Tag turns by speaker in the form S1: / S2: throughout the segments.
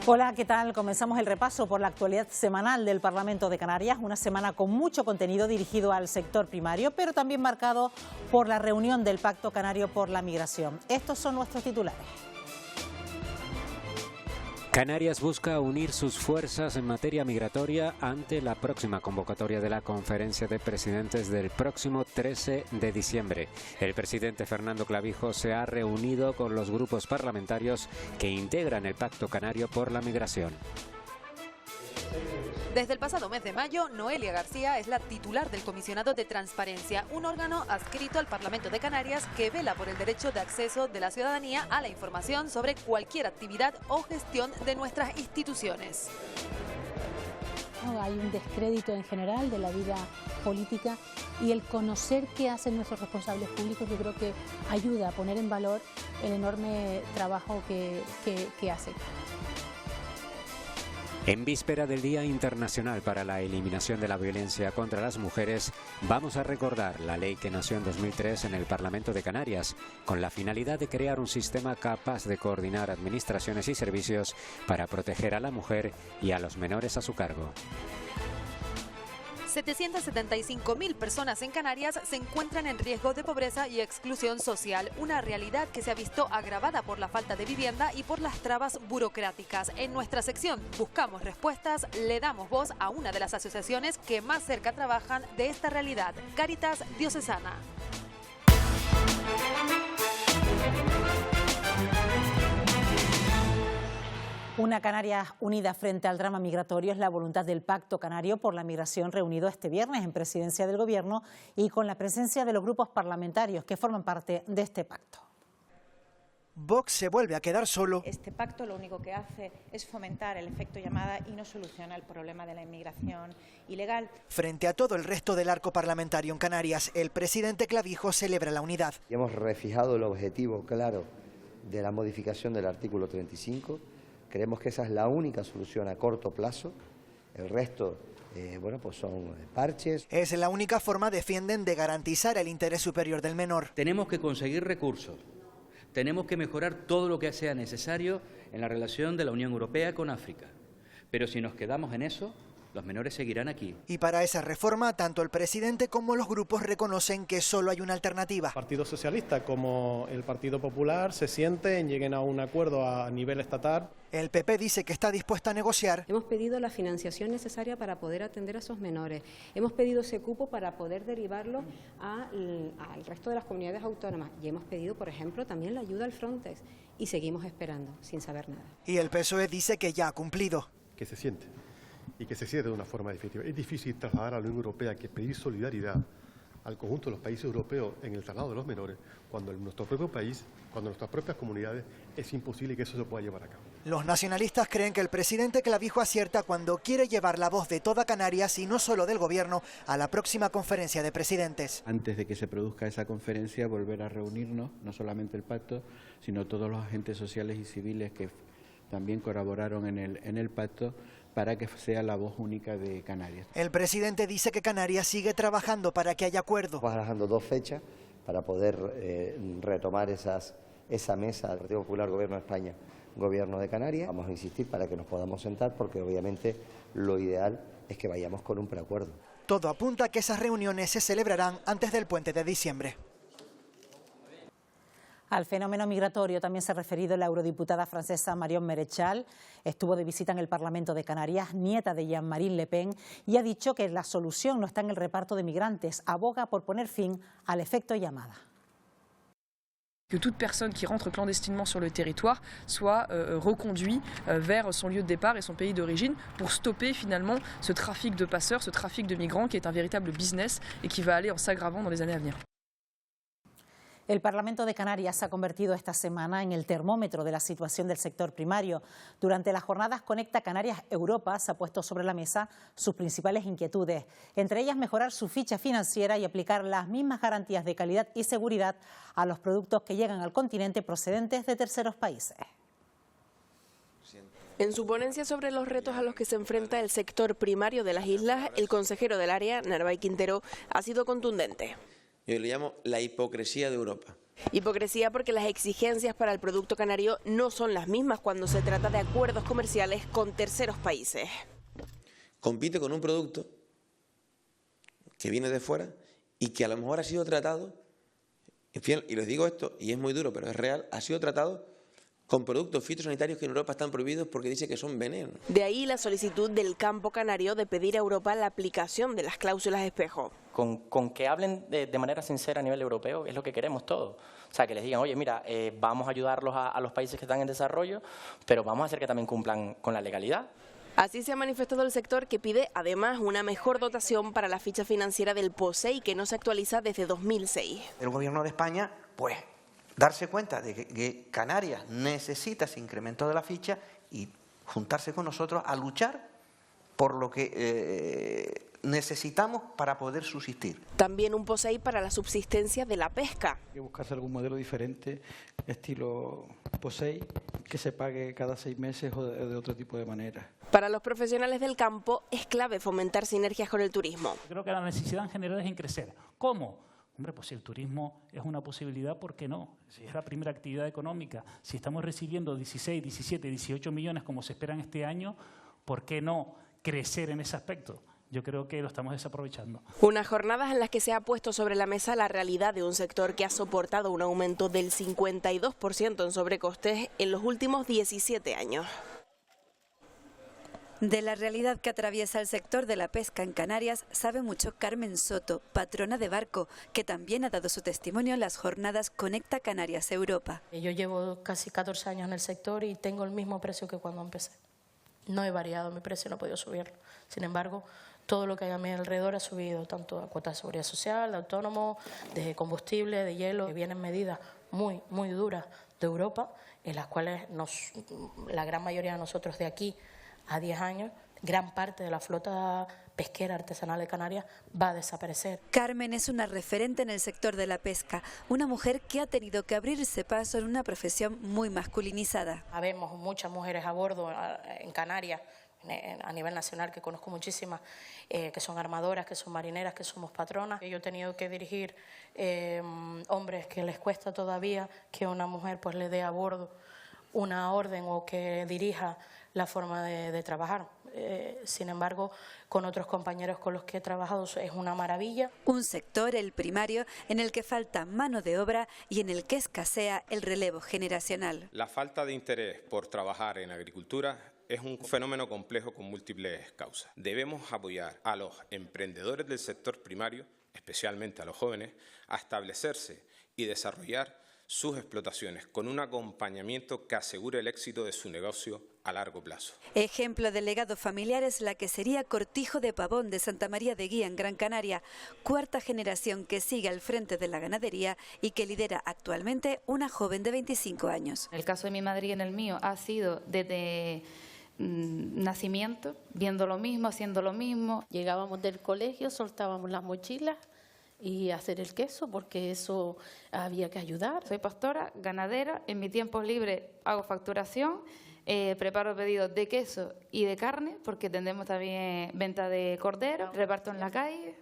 S1: Hola, ¿qué tal? Comenzamos el repaso por la actualidad semanal del Parlamento de Canarias, una semana con mucho contenido dirigido al sector primario, pero también marcado por la reunión del Pacto Canario por la Migración. Estos son nuestros titulares.
S2: Canarias busca unir sus fuerzas en materia migratoria ante la próxima convocatoria de la Conferencia de Presidentes del próximo 13 de diciembre. El presidente Fernando Clavijo se ha reunido con los grupos parlamentarios que integran el Pacto Canario por la Migración.
S3: Desde el pasado mes de mayo, Noelia García es la titular del Comisionado de Transparencia, un órgano adscrito al Parlamento de Canarias que vela por el derecho de acceso de la ciudadanía a la información sobre cualquier actividad o gestión de nuestras instituciones.
S4: Hay un descrédito en general de la vida política y el conocer qué hacen nuestros responsables públicos yo creo que ayuda a poner en valor el enorme trabajo que hacen.
S2: En víspera del Día Internacional para la Eliminación de la Violencia contra las Mujeres, vamos a recordar la ley que nació en 2003 en el Parlamento de Canarias, con la finalidad de crear un sistema capaz de coordinar administraciones y servicios para proteger a la mujer y a los menores a su cargo.
S3: 775.000 personas en Canarias se encuentran en riesgo de pobreza y exclusión social, una realidad que se ha visto agravada por la falta de vivienda y por las trabas burocráticas. En nuestra sección Buscamos Respuestas, le damos voz a una de las asociaciones que más cerca trabajan de esta realidad, Cáritas Diocesana.
S1: Una Canarias unida frente al drama migratorio es la voluntad del Pacto Canario por la Migración reunido este viernes en presidencia del Gobierno y con la presencia de los grupos parlamentarios que forman parte de este pacto.
S5: Vox se vuelve a quedar solo.
S6: Este pacto lo único que hace es fomentar el efecto llamada y no soluciona el problema de la inmigración ilegal.
S5: Frente a todo el resto del arco parlamentario en Canarias, el presidente Clavijo celebra la unidad.
S7: Hemos refijado el objetivo claro de la modificación del artículo 35. Creemos que esa es la única solución a corto plazo. El resto, pues son parches.
S5: Es la única forma, defienden, de garantizar el interés superior del menor.
S8: Tenemos que conseguir recursos. Tenemos que mejorar todo lo que sea necesario en la relación de la Unión Europea con África. Pero si nos quedamos en eso, los menores seguirán aquí.
S5: Y para esa reforma, tanto el presidente como los grupos reconocen que solo hay una alternativa.
S9: El Partido Socialista como el Partido Popular se sienten, lleguen a un acuerdo a nivel estatal.
S5: El PP dice que está dispuesto a negociar.
S10: Hemos pedido la financiación necesaria para poder atender a esos menores. Hemos pedido ese cupo para poder derivarlo al resto de las comunidades autónomas. Y hemos pedido, por ejemplo, también la ayuda al Frontex. Y seguimos esperando, sin saber nada.
S5: Y el PSOE dice que ya ha cumplido.
S11: Que se siente y que se cierre de una forma definitiva. Es difícil trasladar a la Unión Europea que pedir solidaridad al conjunto de los países europeos en el traslado de los menores, cuando en nuestro propio país, cuando en nuestras propias comunidades, es imposible que eso se pueda llevar a cabo.
S5: Los nacionalistas creen que el presidente Clavijo acierta cuando quiere llevar la voz de toda Canarias y no solo del Gobierno a la próxima conferencia de presidentes.
S12: Antes de que se produzca esa conferencia, volver a reunirnos, no solamente el pacto, sino todos los agentes sociales y civiles que también colaboraron en el pacto, para que sea la voz única de Canarias.
S5: El presidente dice que Canarias sigue trabajando para que haya acuerdo.
S7: Barajando 2 fechas para poder retomar esa mesa del Partido Popular, Gobierno de España, Gobierno de Canarias. Vamos a insistir para que nos podamos sentar porque obviamente lo ideal es que vayamos con un preacuerdo.
S5: Todo apunta a que esas reuniones se celebrarán antes del puente de diciembre.
S1: Al fenómeno migratorio también se ha referido la eurodiputada francesa Marion Maréchal. Estuvo de visita en el Parlamento de Canarias, nieta de Jean-Marie Le Pen, y ha dicho que la solución no está en el reparto de migrantes. Aboga por poner fin al efecto llamada.
S13: Que toute personne qui rentre clandestinement sur le territoire soit reconduit vers son lieu de départ et son pays d'origine pour stopper finalement ce trafic de passeurs, ce trafic de migrants qui est un véritable business et qui va aller en s'aggravant dans les années à venir.
S1: El Parlamento de Canarias se ha convertido esta semana en el termómetro de la situación del sector primario. Durante las jornadas Conecta Canarias Europa se ha puesto sobre la mesa sus principales inquietudes, entre ellas mejorar su ficha financiera y aplicar las mismas garantías de calidad y seguridad a los productos que llegan al continente procedentes de terceros países.
S14: En su ponencia sobre los retos a los que se enfrenta el sector primario de las islas, el consejero del área, Narváez Quintero, ha sido contundente.
S15: Yo le llamo la hipocresía de Europa.
S14: Hipocresía porque las exigencias para el producto canario no son las mismas cuando se trata de acuerdos comerciales con terceros países.
S15: Compite con un producto que viene de fuera y que a lo mejor ha sido tratado, y les digo esto, y es muy duro, pero es real, ha sido tratado con productos fitosanitarios que en Europa están prohibidos porque dice que son venenos.
S14: De ahí la solicitud del campo canario de pedir a Europa la aplicación de las cláusulas espejo.
S16: Con que hablen de manera sincera a nivel europeo es lo que queremos todos. O sea, que les digan, oye, mira, vamos a ayudarlos a los países que están en desarrollo, pero vamos a hacer que también cumplan con la legalidad.
S14: Así se ha manifestado el sector, que pide además una mejor dotación para la ficha financiera del POSEI, que no se actualiza desde 2006.
S17: El Gobierno de España, pues, darse cuenta de que Canarias necesita ese incremento de la ficha y juntarse con nosotros a luchar por lo que necesitamos para poder subsistir.
S14: También un POSEI para la subsistencia de la pesca.
S18: Hay que buscarse algún modelo diferente, estilo POSEI, que se pague cada 6 meses o de otro tipo de manera.
S14: Para los profesionales del campo es clave fomentar sinergias con el turismo.
S19: Creo que la necesidad en general es en crecer. ¿Cómo? Hombre, pues si el turismo es una posibilidad, ¿por qué no? Si es la primera actividad económica, si estamos recibiendo 16, 17, 18 millones como se esperan este año, ¿por qué no crecer en ese aspecto? Yo creo que lo estamos desaprovechando.
S14: Unas jornadas en las que se ha puesto sobre la mesa la realidad de un sector que ha soportado un aumento del 52% en sobrecostes en los últimos 17 años.
S20: De la realidad que atraviesa el sector de la pesca en Canarias sabe mucho Carmen Soto, patrona de barco, que también ha dado su testimonio en las jornadas Conecta Canarias Europa.
S21: Yo llevo casi 14 años en el sector y tengo el mismo precio que cuando empecé. No he variado mi precio, no he podido subirlo. Sin embargo, todo lo que hay a mi alrededor ha subido, tanto a cuotas de seguridad social, de autónomo, de combustible, de hielo. Vienen medidas muy, muy duras de Europa, en las cuales la gran mayoría de nosotros de aquí a 10 años, gran parte de la flota pesquera artesanal de Canarias va a desaparecer.
S20: Carmen es una referente en el sector de la pesca, una mujer que ha tenido que abrirse paso en una profesión muy masculinizada.
S21: Habemos muchas mujeres a bordo en Canarias, a nivel nacional, que conozco muchísimas, que son armadoras, que son marineras, que somos patronas. Yo he tenido que dirigir hombres que les cuesta todavía que una mujer pues le dé a bordo una orden o que dirija la forma de trabajar. Sin embargo, con otros compañeros con los que he trabajado es una maravilla.
S20: Un sector, el primario, en el que falta mano de obra y en el que escasea el relevo generacional.
S22: La falta de interés por trabajar en agricultura es un fenómeno complejo con múltiples causas. Debemos apoyar a los emprendedores del sector primario, especialmente a los jóvenes, a establecerse y desarrollar sus explotaciones con un acompañamiento que asegure el éxito de su negocio a largo plazo.
S20: Ejemplo de legado familiar es la que sería Cortijo de Pavón de Santa María de Guía en Gran Canaria, cuarta generación que sigue al frente de la ganadería y que lidera actualmente una joven de 25 años.
S23: El caso de mi madre y en el mío ha sido desde nacimiento, viendo lo mismo, haciendo lo mismo.
S24: Llegábamos del colegio, soltábamos las mochilas y hacer el queso, porque eso había que ayudar.
S23: Soy pastora, ganadera, en mi tiempo libre hago facturación, preparo pedidos de queso y de carne, porque tenemos también venta de cordero, reparto en la calle,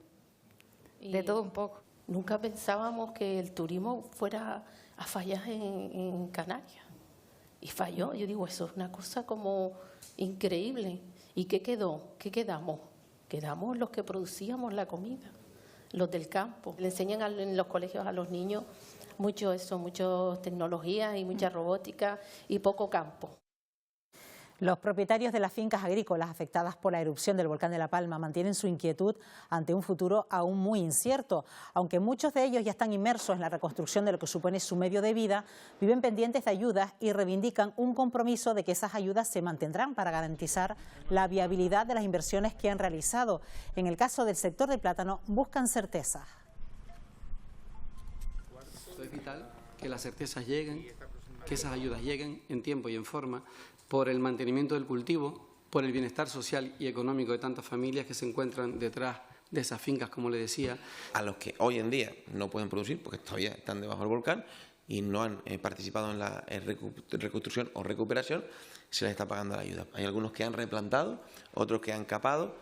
S23: de todo un poco.
S24: Nunca pensábamos que el turismo fuera a fallar en Canarias, y falló. Yo digo, eso es una cosa como increíble. ¿Y qué quedó? ¿Qué quedamos? Quedamos los que producíamos la comida, los del campo. Le enseñan en los colegios a los niños mucho eso, mucha tecnología y mucha robótica y poco campo.
S1: Los propietarios de las fincas agrícolas afectadas por la erupción del volcán de La Palma mantienen su inquietud ante un futuro aún muy incierto. Aunque muchos de ellos ya están inmersos en la reconstrucción de lo que supone su medio de vida, viven pendientes de ayudas y reivindican un compromiso de que esas ayudas se mantendrán para garantizar la viabilidad de las inversiones que han realizado. En el caso del sector del plátano, buscan certezas.
S25: Es vital que las certezas lleguen, que esas ayudas lleguen en tiempo y en forma, por el mantenimiento del cultivo, por el bienestar social y económico de tantas familias que se encuentran detrás de esas fincas, como le decía.
S15: A los que hoy en día no pueden producir porque todavía están debajo del volcán y no han participado en la reconstrucción o recuperación, se les está pagando la ayuda. Hay algunos que han replantado, otros que han capado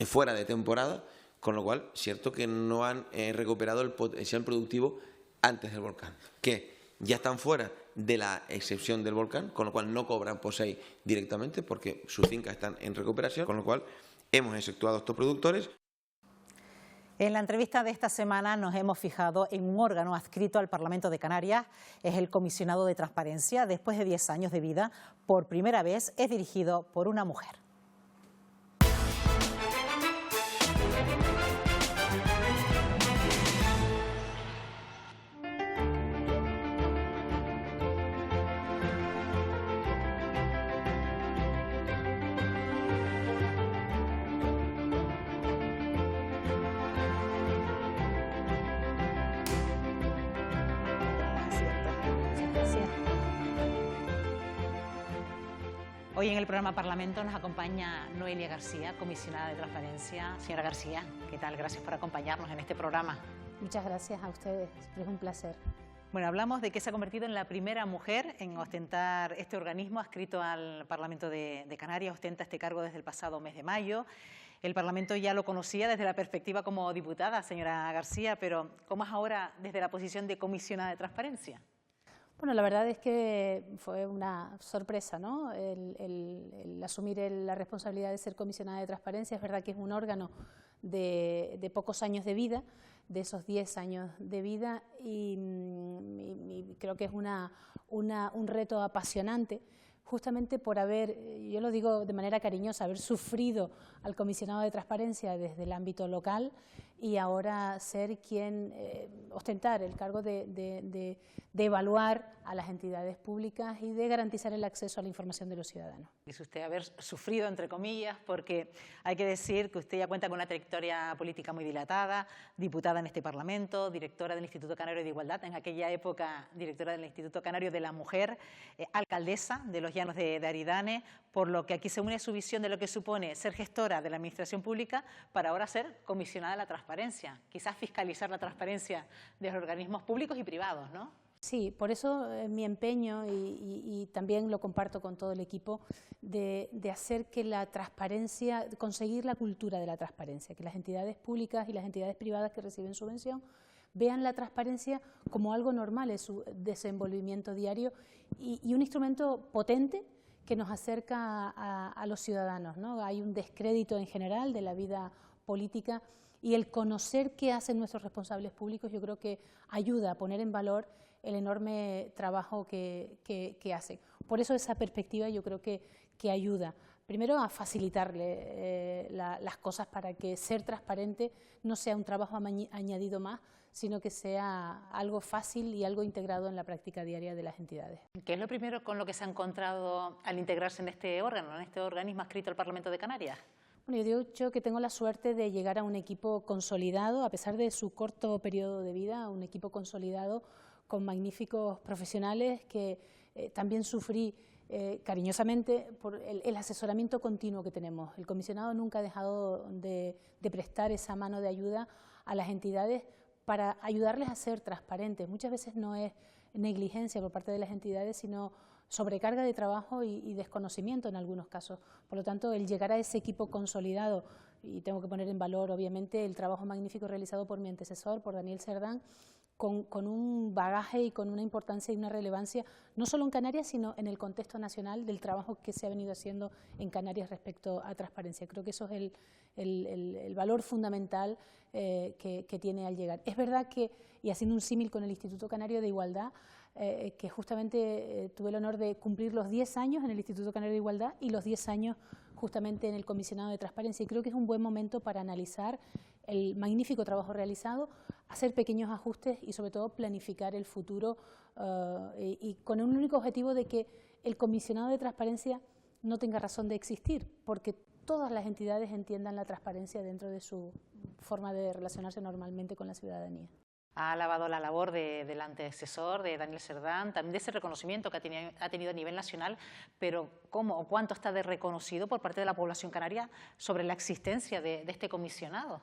S15: fuera de temporada, con lo cual, cierto que no han recuperado el potencial productivo antes del volcán, que ya están fuera de la excepción del volcán, con lo cual no cobran POSEI directamente porque sus fincas están en recuperación, con lo cual hemos exceptuado a estos productores.
S1: En la entrevista de esta semana nos hemos fijado en un órgano adscrito al Parlamento de Canarias, es el Comisionado de Transparencia. Después de 10 años de vida, por primera vez es dirigido por una mujer. Hoy en el programa Parlamento nos acompaña Noelia García, comisionada de Transparencia. Señora García, ¿qué tal? Gracias por acompañarnos en este programa.
S2: Muchas gracias a ustedes, es un placer.
S1: Bueno, hablamos de que se ha convertido en la primera mujer en ostentar este organismo adscrito al Parlamento de Canarias, ostenta este cargo desde el pasado mes de mayo. El Parlamento ya lo conocía desde la perspectiva como diputada, señora García, pero ¿cómo es ahora desde la posición de comisionada de Transparencia?
S2: Bueno, la verdad es que fue una sorpresa, ¿no? El asumir la responsabilidad de ser comisionada de Transparencia. Es verdad que es un órgano de pocos años de vida, de esos 10 años de vida, y creo que es un reto apasionante, justamente por haber, yo lo digo de manera cariñosa, haber sufrido al comisionado de Transparencia desde el ámbito local y ahora ser quien ostentar el cargo de evaluar a las entidades públicas y de garantizar el acceso a la información de los ciudadanos.
S1: Dice usted haber sufrido, entre comillas, porque hay que decir que usted ya cuenta con una trayectoria política muy dilatada, diputada en este Parlamento, directora del Instituto Canario de Igualdad, en aquella época directora del Instituto Canario de la Mujer, alcaldesa de los Llanos de Aridane, por lo que aquí se une su visión de lo que supone ser gestora de la Administración Pública para ahora ser comisionada de la transparencia, quizás fiscalizar la transparencia de los organismos públicos y privados, ¿no?
S2: Sí, por eso mi empeño, y también lo comparto con todo el equipo, de hacer que la transparencia, conseguir la cultura de la transparencia, que las entidades públicas y las entidades privadas que reciben subvención vean la transparencia como algo normal en su desenvolvimiento diario y un instrumento potente que nos acerca a los ciudadanos, ¿no? Hay un descrédito en general de la vida política y el conocer qué hacen nuestros responsables públicos yo creo que ayuda a poner en valor el enorme trabajo que hacen. Por eso esa perspectiva yo creo que ayuda, primero a facilitarle las cosas para que ser transparente no sea un trabajo añadido más, sino que sea algo fácil y algo integrado en la práctica diaria de las entidades.
S1: ¿Qué es lo primero con lo que se ha encontrado al integrarse en este órgano, en este organismo adscrito al Parlamento de Canarias?
S2: Bueno, yo digo yo que tengo la suerte de llegar a un equipo consolidado, a pesar de su corto periodo de vida, un equipo consolidado con magníficos profesionales que también sufrí cariñosamente por el asesoramiento continuo que tenemos. El comisionado nunca ha dejado de prestar esa mano de ayuda a las entidades para ayudarles a ser transparentes. Muchas veces no es negligencia por parte de las entidades, sino sobrecarga de trabajo y desconocimiento en algunos casos. Por lo tanto, el llegar a ese equipo consolidado, y tengo que poner en valor obviamente el trabajo magnífico realizado por mi antecesor, por Daniel Cerdán, con un bagaje y con una importancia y una relevancia, no solo en Canarias, sino en el contexto nacional del trabajo que se ha venido haciendo en Canarias respecto a transparencia. Creo que eso es el valor fundamental que tiene al llegar. Es verdad que, y haciendo un símil con el Instituto Canario de Igualdad, que justamente tuve el honor de cumplir los 10 años en el Instituto Canario de Igualdad y los 10 años justamente en el Comisionado de Transparencia, y creo que es un buen momento para analizar el magnífico trabajo realizado, hacer pequeños ajustes y sobre todo planificar el futuro y con un único objetivo de que el Comisionado de Transparencia no tenga razón de existir, porque todas las entidades entiendan la transparencia dentro de su forma de relacionarse normalmente con la ciudadanía.
S1: Ha alabado la labor del antecesor, de Daniel Cerdán, también de ese reconocimiento que ha tenido a nivel nacional, pero ¿cómo o cuánto está de reconocido por parte de la población canaria sobre la existencia de este comisionado?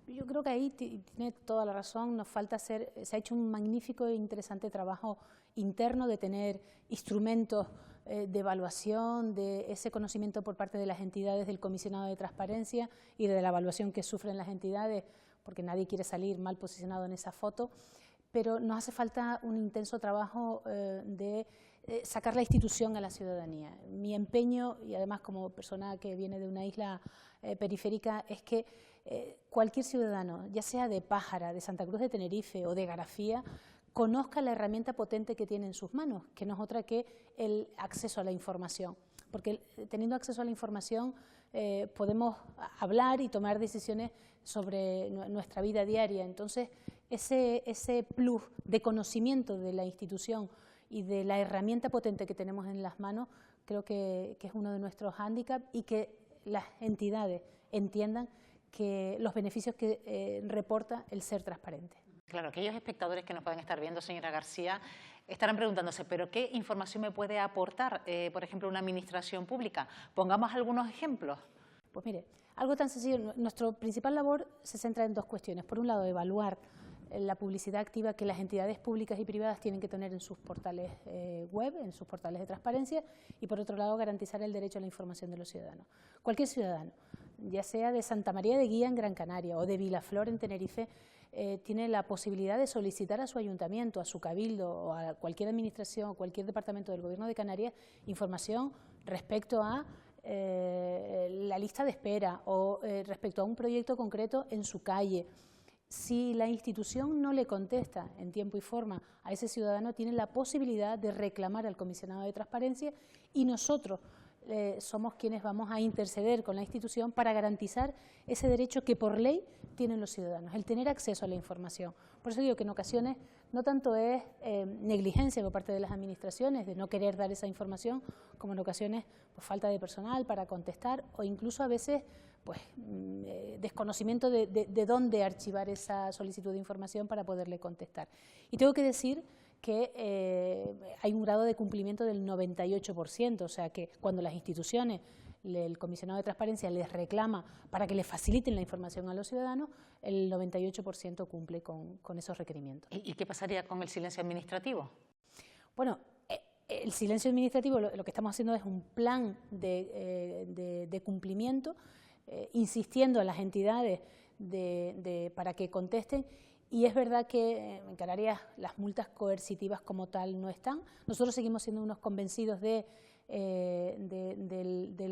S2: Yo creo que ahí tiene toda la razón, nos falta se ha hecho un magnífico e interesante trabajo interno de tener instrumentos de evaluación, de ese conocimiento por parte de las entidades del comisionado de transparencia y de la evaluación que sufren las entidades, porque nadie quiere salir mal posicionado en esa foto, pero nos hace falta un intenso trabajo de sacar la institución a la ciudadanía. Mi empeño, y además como persona que viene de una isla periférica, es que cualquier ciudadano, ya sea de Pájara, de Santa Cruz de Tenerife o de Garafía, conozca la herramienta potente que tiene en sus manos, que no es otra que el acceso a la información. Porque teniendo acceso a la información podemos hablar y tomar decisiones sobre nuestra vida diaria. Entonces, ese plus de conocimiento de la institución y de la herramienta potente que tenemos en las manos, creo que es uno de nuestros hándicaps, y que las entidades entiendan que los beneficios que reporta el ser transparente.
S1: Claro, aquellos espectadores que nos pueden estar viendo, señora García, estarán preguntándose, ¿pero qué información me puede aportar, por ejemplo, una administración pública? Pongamos algunos ejemplos.
S2: Pues mire, algo tan sencillo, nuestra principal labor se centra en dos cuestiones. Por un lado, evaluar la publicidad activa que las entidades públicas y privadas tienen que tener en sus portales web, en sus portales de transparencia, y por otro lado, garantizar el derecho a la información de los ciudadanos. Cualquier ciudadano, ya sea de Santa María de Guía en Gran Canaria o de Vilaflor en Tenerife, tiene la posibilidad de solicitar a su ayuntamiento, a su cabildo o a cualquier administración o cualquier departamento del Gobierno de Canarias información respecto a la lista de espera o respecto a un proyecto concreto en su calle. Si la institución no le contesta en tiempo y forma a ese ciudadano, tiene la posibilidad de reclamar al comisionado de transparencia, y nosotros somos quienes vamos a interceder con la institución para garantizar ese derecho que por ley tienen los ciudadanos, el tener acceso a la información. Por eso digo que en ocasiones no tanto es negligencia por parte de las administraciones de no querer dar esa información, como en ocasiones pues, falta de personal para contestar, o incluso a veces pues, desconocimiento de dónde archivar esa solicitud de información para poderle contestar. Y tengo que decir que hay un grado de cumplimiento del 98%, o sea que cuando las instituciones, el comisionado de transparencia les reclama para que les faciliten la información a los ciudadanos, el 98% cumple con esos requerimientos.
S1: ¿Y qué pasaría con el silencio administrativo?
S2: Bueno, el silencio administrativo lo que estamos haciendo es un plan de cumplimiento, insistiendo a las entidades para que contesten. Y es verdad que en Canarias las multas coercitivas como tal no están. Nosotros seguimos siendo unos convencidos del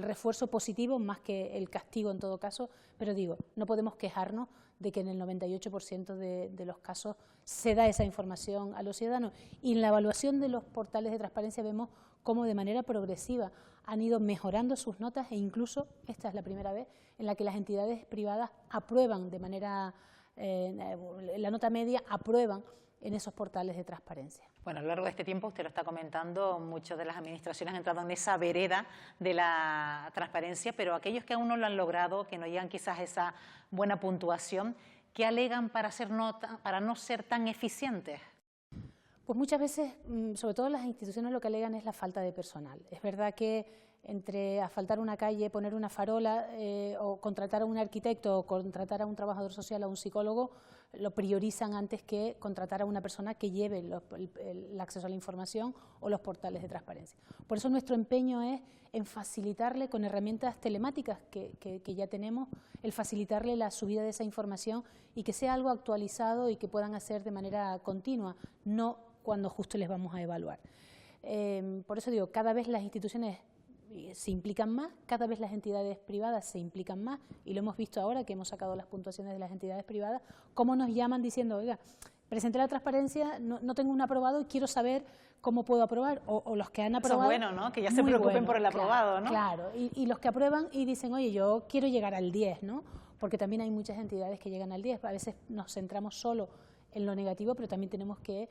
S2: refuerzo positivo más que el castigo en todo caso, pero digo, no podemos quejarnos de que en el 98% de los casos se da esa información a los ciudadanos. Y en la evaluación de los portales de transparencia vemos cómo de manera progresiva han ido mejorando sus notas, e incluso esta es la primera vez en la que las entidades privadas aprueban de manera la nota media, aprueban en esos portales de transparencia.
S1: Bueno, a lo largo de este tiempo, usted lo está comentando, muchas de las administraciones han entrado en esa vereda de la transparencia, pero aquellos que aún no lo han logrado, que no llegan quizás a esa buena puntuación, ¿qué alegan para no ser tan eficientes?
S2: Pues muchas veces, sobre todo las instituciones, lo que alegan es la falta de personal. Es verdad que entre asfaltar una calle, poner una farola o contratar a un arquitecto o contratar a un trabajador social o a un psicólogo, lo priorizan antes que contratar a una persona que lleve el acceso a la información o los portales de transparencia. Por eso nuestro empeño es en facilitarle con herramientas telemáticas que ya tenemos, el facilitarle la subida de esa información y que sea algo actualizado y que puedan hacer de manera continua, no cuando justo les vamos a evaluar. Por eso digo, cada vez las instituciones se implican más, cada vez las entidades privadas se implican más, y lo hemos visto ahora que hemos sacado las puntuaciones de las entidades privadas, cómo nos llaman diciendo, oiga, presenté la transparencia, no tengo un aprobado y quiero saber cómo puedo aprobar, o los que han aprobado.
S1: Eso es bueno, ¿no? Que ya se preocupen por el aprobado, ¿no?
S2: Claro, y los que aprueban y dicen, oye, yo quiero llegar al 10, ¿no? Porque también hay muchas entidades que llegan al 10, a veces nos centramos solo en lo negativo, pero también tenemos que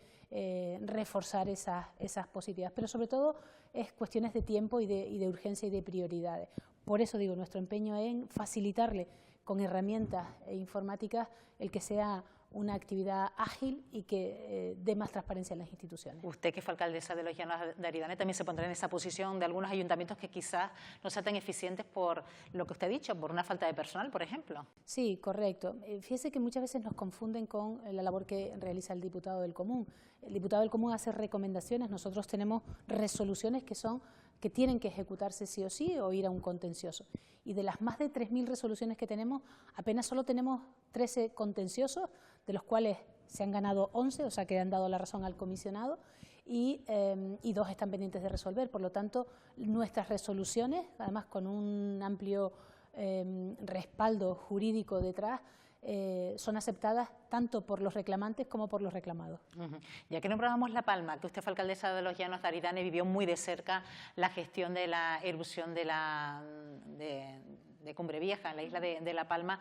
S2: reforzar esas positividades. Pero sobre todo es cuestiones de tiempo y de urgencia y de prioridades. Por eso digo, nuestro empeño en facilitarle con herramientas informáticas el que sea una actividad ágil y que dé más transparencia en las instituciones.
S1: Usted, que fue alcaldesa de los Llanos de Aridane, también se pondrá en esa posición de algunos ayuntamientos que quizás no sean tan eficientes por lo que usted ha dicho, por una falta de personal, por ejemplo.
S2: Sí, correcto. Fíjese que muchas veces nos confunden con la labor que realiza el diputado del Común. El diputado del Común hace recomendaciones, nosotros tenemos resoluciones que tienen que ejecutarse sí o sí o ir a un contencioso. Y de las más de 3.000 resoluciones que tenemos, apenas solo tenemos 13 contenciosos, de los cuales se han ganado 11, o sea que han dado la razón al comisionado, y 2 están pendientes de resolver. Por lo tanto, nuestras resoluciones, además con un amplio respaldo jurídico detrás, son aceptadas tanto por los reclamantes como por los reclamados.
S1: Ya que nombramos La Palma, que usted fue alcaldesa de los Llanos de Aridane, vivió muy de cerca la gestión de la erupción de Cumbre Vieja, en la isla de La Palma.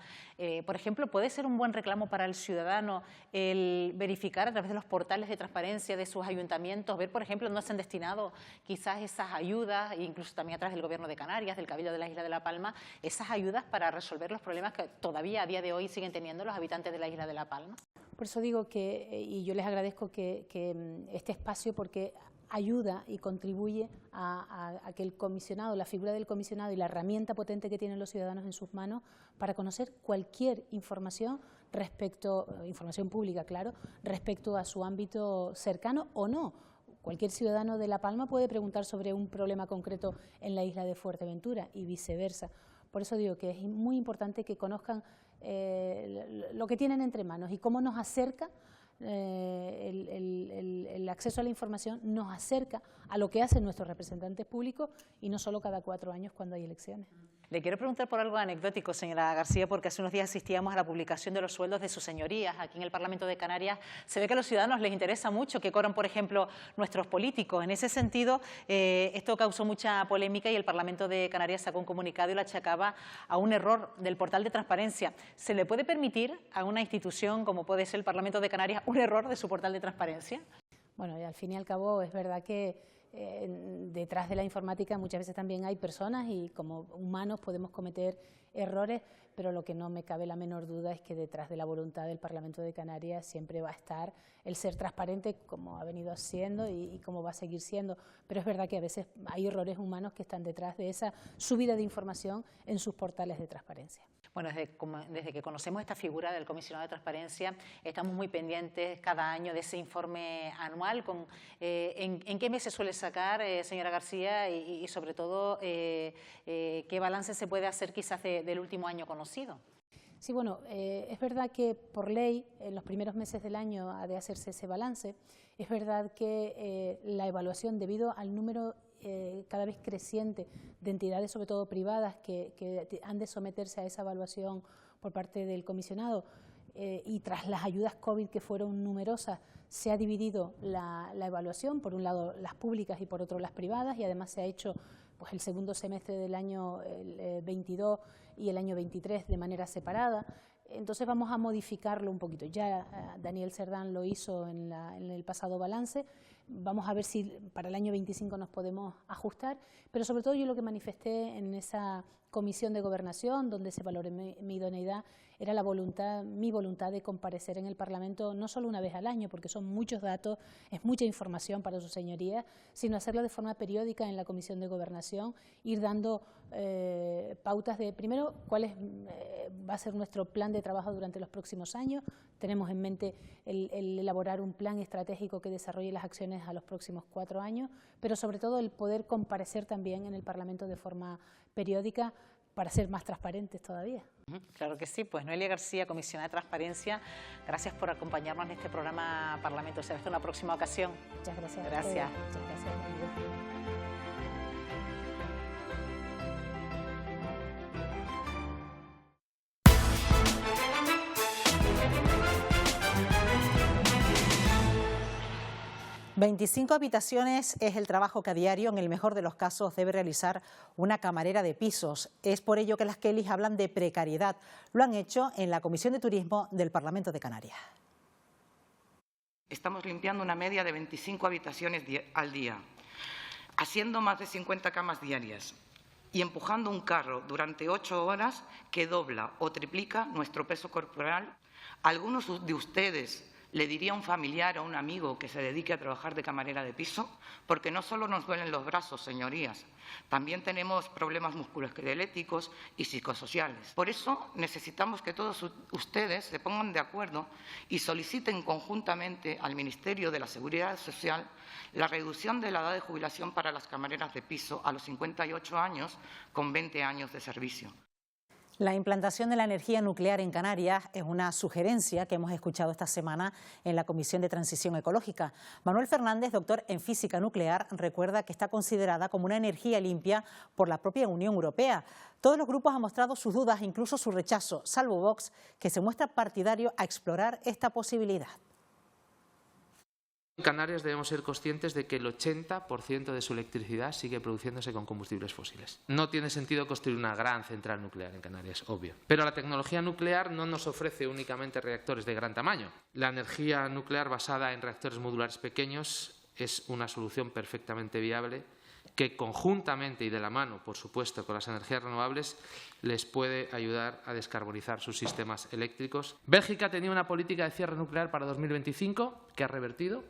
S1: Por ejemplo, ¿puede ser un buen reclamo para el ciudadano el verificar a través de los portales de transparencia de sus ayuntamientos, ver, por ejemplo, dónde se han destinado quizás esas ayudas, incluso también a través del Gobierno de Canarias, del Cabildo de la isla de La Palma, esas ayudas para resolver los problemas que todavía a día de hoy siguen teniendo los habitantes de la isla de La Palma?
S2: Por eso digo que, y yo les agradezco que este espacio, porque ayuda y contribuye a que el comisionado, la figura del comisionado y la herramienta potente que tienen los ciudadanos en sus manos para conocer cualquier información respecto, información pública, claro, respecto a su ámbito cercano o no. Cualquier ciudadano de La Palma puede preguntar sobre un problema concreto en la isla de Fuerteventura y viceversa. Por eso digo que es muy importante que conozcan lo que tienen entre manos y cómo nos acerca el acceso a la información, nos acerca a lo que hacen nuestros representantes públicos y no solo cada 4 años cuando hay elecciones.
S1: Le quiero preguntar por algo anecdótico, señora García, porque hace unos días asistíamos a la publicación de los sueldos de sus señorías. Aquí en el Parlamento de Canarias se ve que a los ciudadanos les interesa mucho que cobran, por ejemplo, nuestros políticos. En ese sentido, esto causó mucha polémica y el Parlamento de Canarias sacó un comunicado y lo achacaba a un error del portal de transparencia. ¿Se le puede permitir a una institución como puede ser el Parlamento de Canarias un error de su portal de transparencia?
S2: Bueno, y al fin y al cabo es verdad que detrás de la informática muchas veces también hay personas y como humanos podemos cometer errores, pero lo que no me cabe la menor duda es que detrás de la voluntad del Parlamento de Canarias siempre va a estar el ser transparente como ha venido siendo y como va a seguir siendo. Pero es verdad que a veces hay errores humanos que están detrás de esa subida de información en sus portales de transparencia.
S1: Bueno, desde que conocemos esta figura del comisionado de transparencia, estamos muy pendientes cada año de ese informe anual. ¿En qué mes se suele sacar, señora García? Y sobre todo, ¿qué balance se puede hacer quizás del último año conocido?
S2: Sí, bueno, es verdad que por ley en los primeros meses del año ha de hacerse ese balance. Es verdad que la evaluación, debido al número cada vez creciente de entidades, sobre todo privadas, que han de someterse a esa evaluación por parte del comisionado, y tras las ayudas COVID que fueron numerosas, se ha dividido la evaluación, por un lado las públicas y por otro las privadas, y además se ha hecho pues, el segundo semestre del año 22 y el año 23 de manera separada. Entonces vamos a modificarlo un poquito. Ya Daniel Cerdán lo hizo en el pasado balance. Vamos a ver si para el año 25 nos podemos ajustar, pero sobre todo yo lo que manifesté en esa comisión de gobernación, donde se valoró mi idoneidad, era mi voluntad de comparecer en el Parlamento no solo una vez al año, porque son muchos datos, es mucha información para sus señorías, sino hacerlo de forma periódica en la comisión de gobernación, ir dando pautas de, primero, cuál va a ser nuestro plan de trabajo durante los próximos años. Tenemos en mente el elaborar un plan estratégico que desarrolle las acciones a los próximos 4 años, pero sobre todo el poder comparecer también en el Parlamento de forma periódica para ser más transparentes todavía.
S1: Claro que sí. Pues Noelia García, comisionada de Transparencia, gracias por acompañarnos en este programa Parlamento. Será hasta una próxima ocasión.
S2: Muchas gracias.
S1: Gracias.
S2: Muchas gracias.
S1: 25 habitaciones es el trabajo que a diario, en el mejor de los casos, debe realizar una camarera de pisos. Es por ello que las Kellys hablan de precariedad. Lo han hecho en la Comisión de Turismo del Parlamento de Canarias.
S3: Estamos limpiando una media de 25 habitaciones al día, haciendo más de 50 camas diarias y empujando un carro durante 8 horas que dobla o triplica nuestro peso corporal. Algunos de ustedes le diría a un familiar o a un amigo que se dedique a trabajar de camarera de piso, porque no solo nos duelen los brazos, señorías, también tenemos problemas musculoesqueléticos y psicosociales. Por eso necesitamos que todos ustedes se pongan de acuerdo y soliciten conjuntamente al Ministerio de la Seguridad Social la reducción de la edad de jubilación para las camareras de piso a los 58 años con 20 años de servicio.
S1: La implantación de la energía nuclear en Canarias es una sugerencia que hemos escuchado esta semana en la Comisión de Transición Ecológica. Manuel Fernández, doctor en física nuclear, recuerda que está considerada como una energía limpia por la propia Unión Europea. Todos los grupos han mostrado sus dudas, incluso su rechazo, salvo Vox, que se muestra partidario a explorar esta posibilidad.
S4: En Canarias debemos ser conscientes de que el 80% de su electricidad sigue produciéndose con combustibles fósiles. No tiene sentido construir una gran central nuclear en Canarias, obvio. Pero la tecnología nuclear no nos ofrece únicamente reactores de gran tamaño. La energía nuclear basada en reactores modulares pequeños es una solución perfectamente viable que conjuntamente y de la mano, por supuesto, con las energías renovables, les puede ayudar a descarbonizar sus sistemas eléctricos. Bélgica tenía una política de cierre nuclear para 2025 que ha revertido.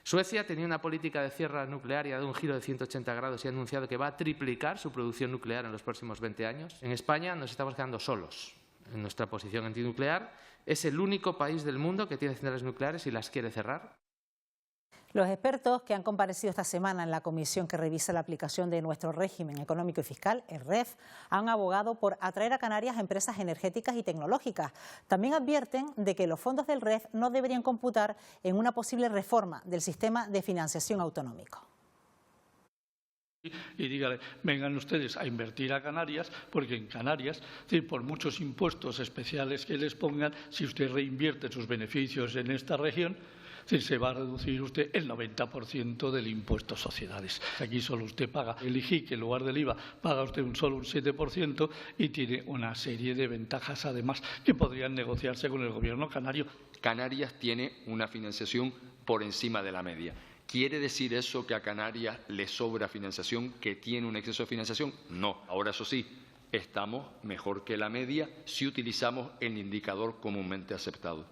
S4: Suecia tenía una política de cierre nuclear y ha dado un giro de 180 grados y ha anunciado que va a triplicar su producción nuclear en los próximos 20 años. En España nos estamos quedando solos en nuestra posición antinuclear. Es el único país del mundo que tiene centrales nucleares y las quiere cerrar.
S1: Los expertos que han comparecido esta semana en la comisión que revisa la aplicación de nuestro régimen económico y fiscal, el REF, han abogado por atraer a Canarias empresas energéticas y tecnológicas. También advierten de que los fondos del REF no deberían computar en una posible reforma del sistema de financiación autonómico.
S6: Y dígale, vengan ustedes a invertir a Canarias, porque en Canarias, por muchos impuestos especiales que les pongan, si usted reinvierte sus beneficios en esta región, se va a reducir usted el 90% del impuesto a sociedades. Aquí solo usted paga el IGI, que en lugar del IVA paga usted solo un 7% y tiene una serie de ventajas además que podrían negociarse con el gobierno canario.
S8: Canarias tiene una financiación por encima de la media. ¿Quiere decir eso que a Canarias le sobra financiación, que tiene un exceso de financiación? No. Ahora, eso sí, estamos mejor que la media si utilizamos el indicador comúnmente aceptado.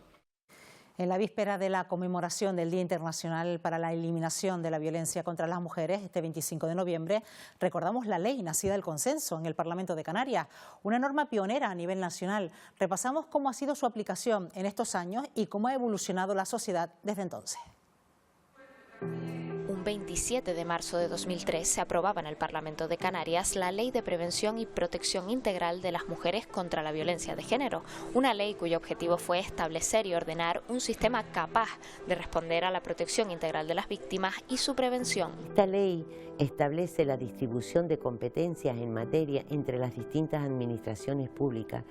S1: En la víspera de la conmemoración del Día Internacional para la Eliminación de la Violencia contra las Mujeres, este 25 de noviembre, recordamos la ley nacida del consenso en el Parlamento de Canarias, una norma pionera a nivel nacional. Repasamos cómo ha sido su aplicación en estos años y cómo ha evolucionado la sociedad desde entonces.
S9: Un 27 de marzo de 2003 se aprobaba en el Parlamento de Canarias la Ley de Prevención y Protección Integral de las Mujeres contra la Violencia de Género, una ley cuyo objetivo fue establecer y ordenar un sistema capaz de responder a la protección integral de las víctimas y su prevención.
S10: Esta ley establece la distribución de competencias en materia entre las distintas administraciones públicas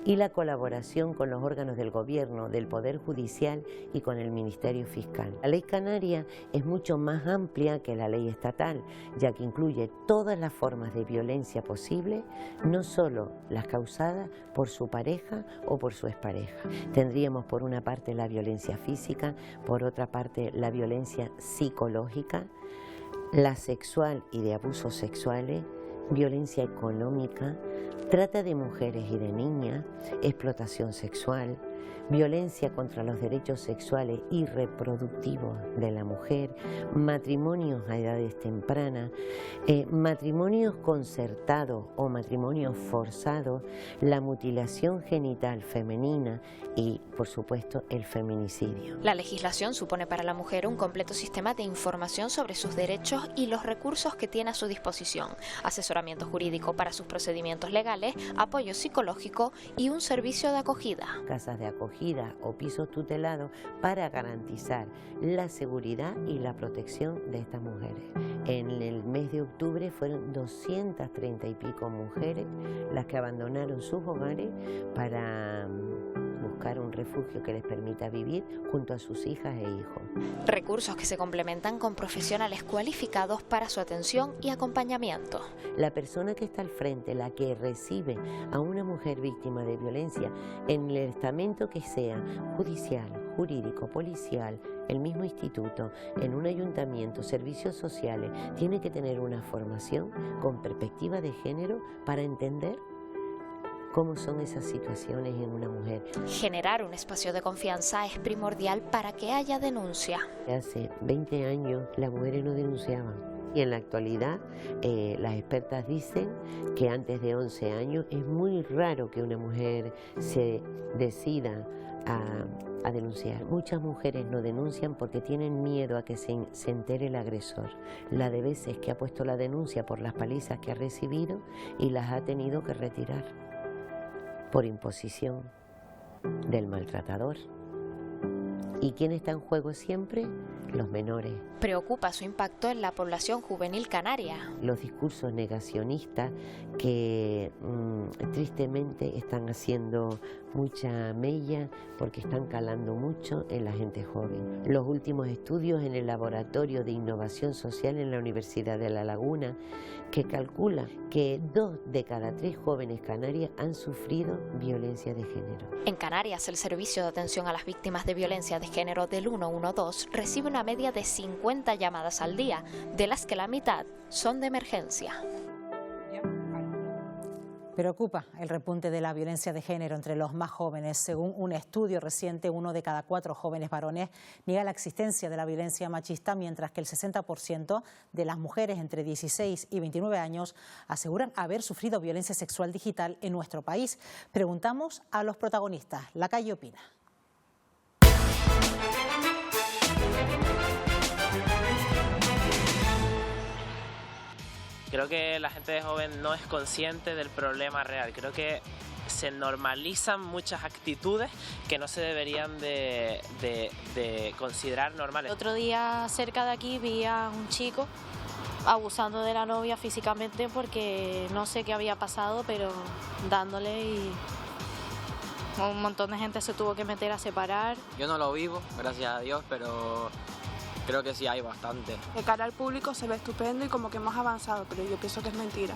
S10: y la colaboración con los órganos del Gobierno, del Poder Judicial y con el Ministerio Fiscal. La ley canaria es mucho más amplia que la ley estatal, ya que incluye todas las formas de violencia posible, no solo las causadas por su pareja o por su expareja. Tendríamos por una parte la violencia física, por otra parte la violencia psicológica, la sexual y de abusos sexuales, violencia económica, trata de mujeres y de niñas, explotación sexual, violencia contra los derechos sexuales y reproductivos de la mujer, matrimonios a edades tempranas, matrimonios concertados o matrimonios forzados, la mutilación genital femenina y, por supuesto, el feminicidio.
S9: La legislación supone para la mujer un completo sistema de información sobre sus derechos y los recursos que tiene a su disposición, asesoramiento jurídico para sus procedimientos legales, apoyo psicológico y un servicio de acogida.
S10: Casas de acogida o pisos tutelados para garantizar la seguridad y la protección de estas mujeres. En el mes de octubre fueron 230 y pico mujeres las que abandonaron sus hogares para buscar un refugio que les permita vivir junto a sus hijas e hijos.
S9: Recursos que se complementan con profesionales cualificados para su atención y acompañamiento.
S10: La persona que está al frente, la que recibe a una mujer víctima de violencia en el estamento que sea judicial, jurídico, policial, el mismo instituto, en un ayuntamiento, servicios sociales, tiene que tener una formación con perspectiva de género para entender cómo son esas situaciones en una mujer.
S9: Generar un espacio de confianza es primordial para que haya denuncia.
S10: Hace 20 años las mujeres no denunciaban y en la actualidad las expertas dicen que antes de 11 años es muy raro que una mujer se decida a denunciar. Muchas mujeres no denuncian porque tienen miedo a que se entere el agresor. La de veces que ha puesto la denuncia por las palizas que ha recibido y las ha tenido que retirar. por imposición del maltratador. ¿Y quién está en juego siempre? Los menores.
S9: Preocupa su impacto en la población juvenil canaria.
S10: Los discursos negacionistas que tristemente están haciendo mucha mella porque están calando mucho en la gente joven. Los últimos estudios en el Laboratorio de Innovación Social en la Universidad de La Laguna, que calcula que 2 de cada 3 jóvenes canarias han sufrido violencia de género.
S9: En Canarias, el Servicio de Atención a las Víctimas de Violencia de Género del 112 recibe una media de 50 llamadas al día, de las que la mitad son de emergencia.
S1: Preocupa el repunte de la violencia de género entre los más jóvenes. Según un estudio reciente, 1 de cada 4 jóvenes varones niega la existencia de la violencia machista, mientras que el 60% de las mujeres entre 16 y 29 años aseguran haber sufrido violencia sexual digital en nuestro país. Preguntamos a los protagonistas. La Calle opina.
S5: Creo que la gente joven no es consciente del problema real. Creo que se normalizan muchas actitudes que no se deberían de considerar normales.
S7: El otro día cerca de aquí vi a un chico abusando de la novia físicamente porque no sé qué había pasado, pero dándole, y un montón de gente se tuvo que meter a separar.
S11: Yo no lo vivo, gracias a Dios, pero creo que sí hay bastante.
S12: De cara al público se ve estupendo y como que hemos avanzado, pero yo pienso que es mentira.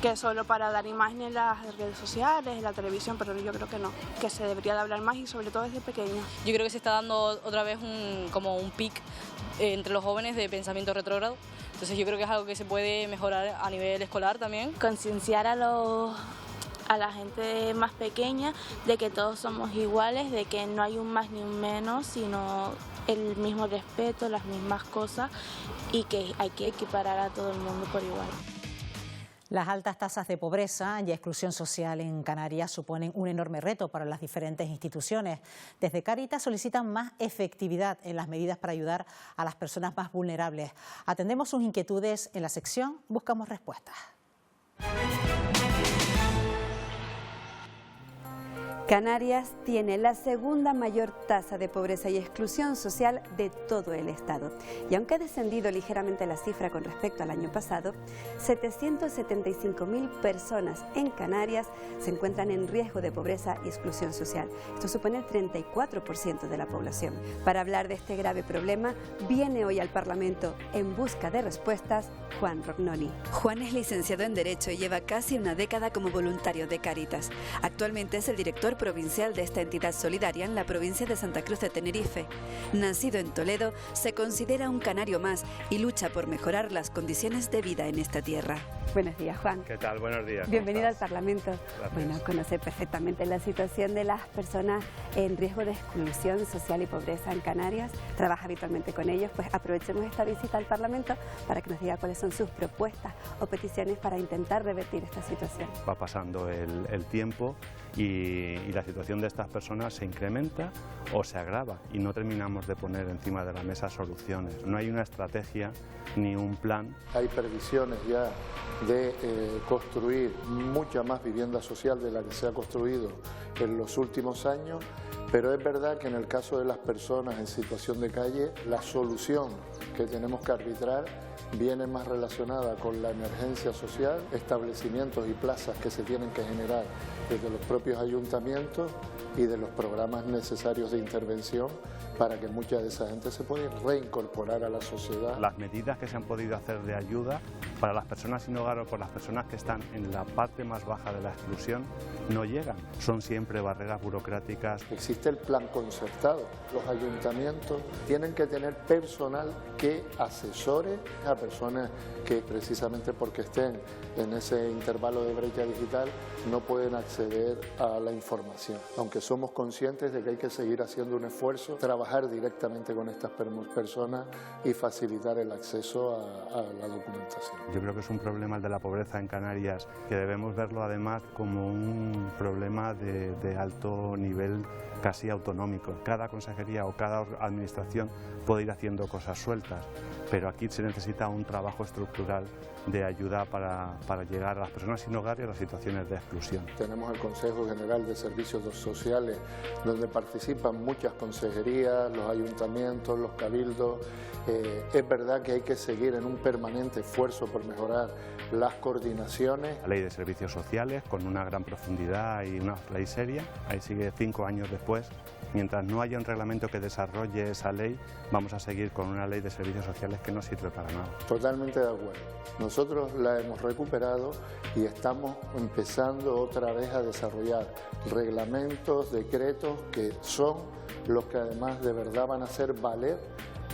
S12: Que es solo para dar imagen en las redes sociales, en la televisión, pero yo creo que no. Que se debería de hablar más y sobre todo desde pequeños.
S13: Yo creo que se está dando otra vez como un pic entre los jóvenes de pensamiento retrógrado. Entonces yo creo que es algo que se puede mejorar a nivel escolar también.
S12: Concienciar a la gente más pequeña de que todos somos iguales, de que no hay un más ni un menos, sino el mismo respeto, las mismas cosas, y que hay que equiparar a todo el mundo por igual.
S1: Las altas tasas de pobreza y exclusión social en Canarias suponen un enorme reto para las diferentes instituciones. Desde Cáritas solicitan más efectividad en las medidas para ayudar a las personas más vulnerables. Atendemos sus inquietudes en la sección Buscamos Respuestas.
S26: Canarias tiene la segunda mayor tasa de pobreza y exclusión social de todo el Estado. Y aunque ha descendido ligeramente la cifra con respecto al año pasado, 775.000 personas en Canarias se encuentran en riesgo de pobreza y exclusión social. Esto supone el 34% de la población. Para hablar de este grave problema, viene hoy al Parlamento en busca de respuestas Juan Rognoni.
S20: Juan es licenciado en Derecho y lleva casi una década como voluntario de Cáritas. Actualmente es el director provincial de esta entidad solidaria en la provincia de Santa Cruz de Tenerife. Nacido en Toledo, se considera un canario más y lucha por mejorar las condiciones de vida en esta tierra.
S26: Buenos días, Juan.
S27: ¿Qué tal? Buenos días.
S26: Bienvenido al Parlamento.
S27: Gracias.
S26: Bueno, conocer perfectamente la situación de las personas en riesgo de exclusión social y pobreza en Canarias. Trabaja habitualmente con ellos, pues aprovechemos esta visita al Parlamento para que nos diga cuáles son sus propuestas o peticiones para intentar revertir esta situación.
S27: Va pasando el tiempo y la situación de estas personas se incrementa o se agrava y no terminamos de poner encima de la mesa soluciones. No hay una estrategia ni un plan.
S28: Hay previsiones ya de construir mucha más vivienda social de la que se ha construido en los últimos años, pero es verdad que en el caso de las personas en situación de calle, la solución que tenemos que arbitrar viene más relacionada con la emergencia social, establecimientos y plazas que se tienen que generar desde los propios ayuntamientos y de los programas necesarios de intervención para que mucha de esa gente se pueda reincorporar a la sociedad.
S27: Las medidas que se han podido hacer de ayuda para las personas sin hogar o por las personas que están en la parte más baja de la exclusión no llegan. Son siempre barreras burocráticas.
S28: Existe el plan concertado. Los ayuntamientos tienen que tener personal que asesore a personas que precisamente porque estén en ese intervalo de brecha digital no pueden acceder a la información. Aunque somos conscientes de que hay que seguir haciendo un esfuerzo, trabajar directamente con estas personas y facilitar el acceso a la documentación.
S27: Yo creo que es un problema el de la pobreza en Canarias, que debemos verlo además como un problema de alto nivel casi autonómico. Cada consejería o cada administración puede ir haciendo cosas sueltas, pero aquí se necesita un trabajo estructural de ayuda para llegar a las personas sin hogar y a las situaciones de exclusión.
S28: Tenemos el Consejo General de Servicios Sociales, donde participan muchas consejerías, los ayuntamientos, los cabildos. Es verdad que hay que seguir en un permanente esfuerzo por mejorar las coordinaciones.
S27: La ley de servicios sociales, con una gran profundidad y una ley seria, ahí sigue 5 años después. Mientras no haya un reglamento que desarrolle esa ley, vamos a seguir con una ley de servicios sociales que no sirve para nada.
S28: Totalmente de acuerdo. Nosotros la hemos recuperado y estamos empezando otra vez a desarrollar reglamentos, decretos, que son los que además de verdad van a hacer valer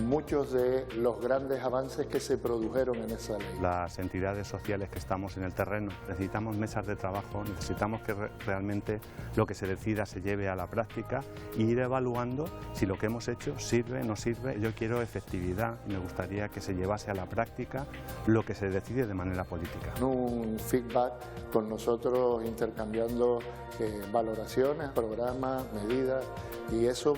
S28: muchos de los grandes avances que se produjeron en esa ley.
S27: Las entidades sociales que estamos en el terreno necesitamos mesas de trabajo, necesitamos que realmente lo que se decida se lleve a la práctica e ir evaluando si lo que hemos hecho sirve, no sirve. Yo quiero efectividad y me gustaría que se llevase a la práctica lo que se decide de manera política.
S28: Un feedback con nosotros intercambiando valoraciones, programas, medidas, y eso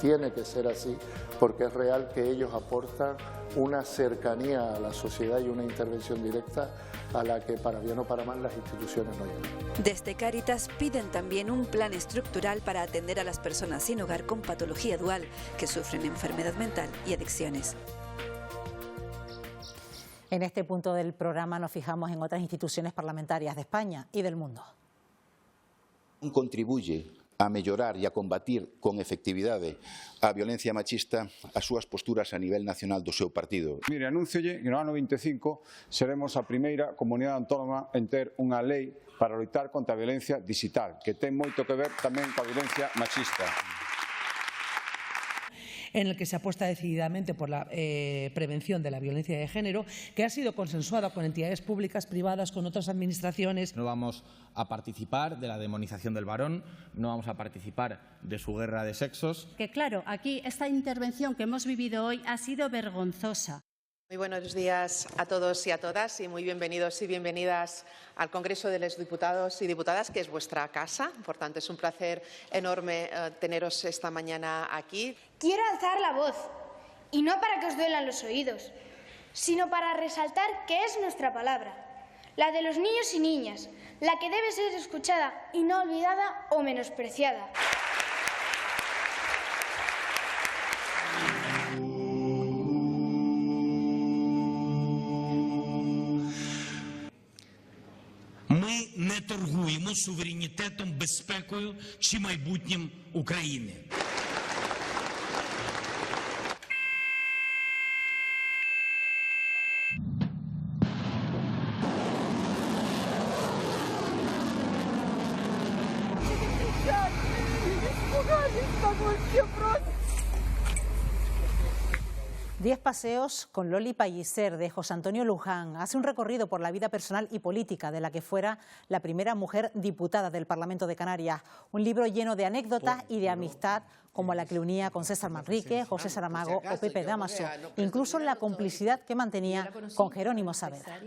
S28: tiene que ser así, porque es real que ellos aportan una cercanía a la sociedad y una intervención directa a la que, para bien o para mal, las instituciones no llegan.
S20: Desde Cáritas piden también un plan estructural para atender a las personas sin hogar con patología dual que sufren enfermedad mental y adicciones.
S1: En este punto del programa nos fijamos en otras instituciones parlamentarias de España y del mundo.
S14: Contribuye a mellorar e a combatir con efectividade a violencia machista as súas posturas a nivel nacional do seu partido.
S16: Mire, anúnciolle que no ano 25 seremos a primeira comunidade autónoma en ter unha lei para loitar contra a violencia digital, que ten moito que ver tamén coa violencia machista.
S17: En el que se apuesta decididamente por la prevención de la violencia de género, que ha sido consensuada con entidades públicas, privadas, con otras administraciones.
S18: No vamos a participar de la demonización del varón, no vamos a participar de su guerra de sexos.
S19: Que claro, aquí esta intervención que hemos vivido hoy ha sido vergonzosa.
S21: Muy buenos días a todos y a todas y muy bienvenidos y bienvenidas al Congreso de los Diputados y Diputadas, que es vuestra casa. Por tanto, es un placer enorme teneros esta mañana aquí.
S22: Quiero alzar la voz, y no para que os duelan los oídos, sino para resaltar que es nuestra palabra, la de los niños y niñas, la que debe ser escuchada y no olvidada o menospreciada.
S23: Ми не торгуємо суверенітетом, безпекою чи майбутнім України.
S1: Просто 10 paseos con Loli Pellicer, de José Antonio Luján. Hace un recorrido por la vida personal y política de la que fuera la primera mujer diputada del Parlamento de Canarias. Un libro lleno de anécdotas y de amistad, como la que le unía con César Manrique, José Saramago o Pepe Dámaso. Incluso la complicidad que mantenía con Jerónimo Saavedra.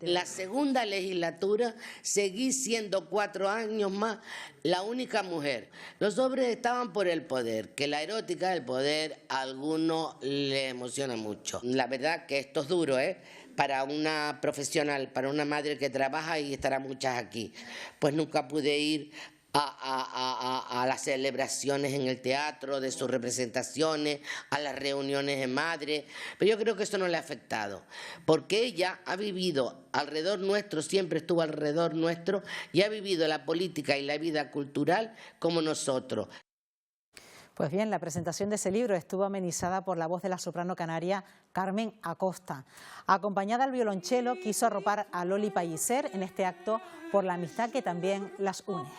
S29: La segunda legislatura seguí siendo 4 años más la única mujer. Los hombres estaban por el poder, que la erótica del poder a algunos les emociona mucho. La verdad que esto es duro, para una profesional, para una madre que trabaja, y estará muchas aquí. Pues nunca pude ir a las celebraciones en el teatro, de sus representaciones, a las reuniones de madre, pero yo creo que eso no le ha afectado, porque ella ha vivido alrededor nuestro, siempre estuvo alrededor nuestro, y ha vivido la política y la vida cultural como nosotros.
S1: Pues bien, la presentación de ese libro estuvo amenizada por la voz de la soprano canaria Carmen Acosta. Acompañada al violonchelo, quiso arropar a Loli Pellicer en este acto por la amistad que también las une.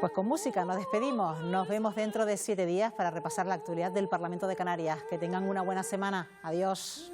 S1: Pues con música nos despedimos. Nos vemos dentro de 7 días para repasar la actualidad del Parlamento de Canarias. Que tengan una buena semana. Adiós.